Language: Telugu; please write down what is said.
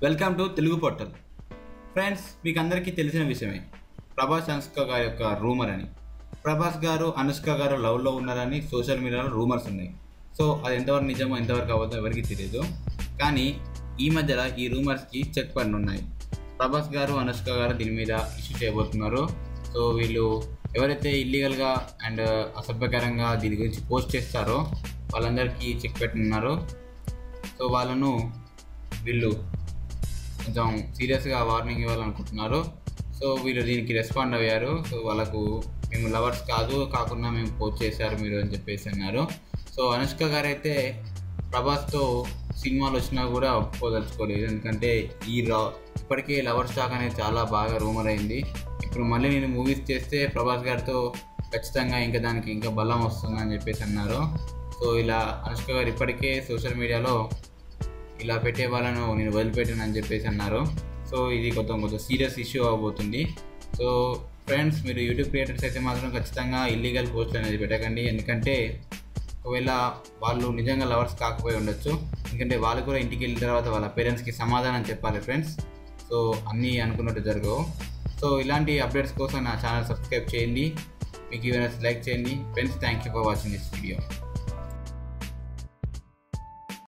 Welcome to Telugu portal. Friends, మీకు అందరికీ తెలిసిన విషయమే ప్రభాస్ అనుష్క గారి యొక్క రూమర్ అని. ప్రభాస్ గారు అనుష్క గారు లవ్లో ఉన్నారని సోషల్ మీడియాలో రూమర్స్ ఉన్నాయి. సో అది ఎంతవరకు నిజమో ఎంతవరకు అవ్వదో ఎవరికి తెలియదు. కానీ ఈ మధ్యలో ఈ రూమర్స్కి చెక్ పడిన ఉన్నాయి. ప్రభాస్ గారు అనుష్క గారు దీని మీద ఇష్యూ చేయబోతున్నారు. సో వీళ్ళు ఎవరైతే ఇల్లీగల్గా అండ్ అసభ్యకరంగా దీని గురించి పోస్ట్ చేస్తారో వాళ్ళందరికీ చెక్ పెట్టిన్నారు. సో వాళ్ళను వీళ్ళు కొంచెం సీరియస్గా వార్నింగ్ ఇవ్వాలనుకుంటున్నారు. సో వీళ్ళు దీనికి రెస్పాండ్ అయ్యారు. సో వాళ్ళకు మేము లవర్స్ కాకుండా మేము పోస్ట్ చేశారు మీరు అని చెప్పేసి అన్నారు. సో అనుష్క గారు అయితే ప్రభాస్తో సినిమాలు వచ్చినా కూడా ఒప్పుకోదలుచుకోలేదు. ఎందుకంటే ఇప్పటికే లవర్ స్టాక్ అనేది చాలా బాగా రూమర్ అయింది. ఇప్పుడు మళ్ళీ నేను మూవీస్ చేస్తే ప్రభాస్ గారితో ఖచ్చితంగా ఇంకా దానికి ఇంకా బలం వస్తుందని చెప్పేసి అన్నారు. సో ఇలా అనుష్క గారు ఇప్పటికే సోషల్ మీడియాలో ఇలా పెట్టే వాళ్ళను నేను వదిలిపెట్టాను అని చెప్పేసి అన్నారు. సో ఇది కొంచెం సీరియస్ ఇష్యూ అవబోతుంది. సో ఫ్రెండ్స్, మీరు యూట్యూబ్ క్రియేటర్స్ అయితే మాత్రం ఖచ్చితంగా ఇల్లీగల్ పోస్ట్ అనేది పెట్టకండి. ఎందుకంటే ఒకవేళ వాళ్ళు నిజంగా లవర్స్ కాకపోయి ఉండొచ్చు. ఎందుకంటే వాళ్ళు కూడా ఇంటికి వెళ్ళిన తర్వాత వాళ్ళ పేరెంట్స్కి సమాధానం చెప్పాలి ఫ్రెండ్స్. సో అన్నీ అనుకున్నట్టు జరగవు. సో ఇలాంటి అప్డేట్స్ కోసం నా ఛానల్ సబ్స్క్రైబ్ చేయండి. మీకు ఏమైనా లైక్ చేయండి friends. Thank you for watching this video.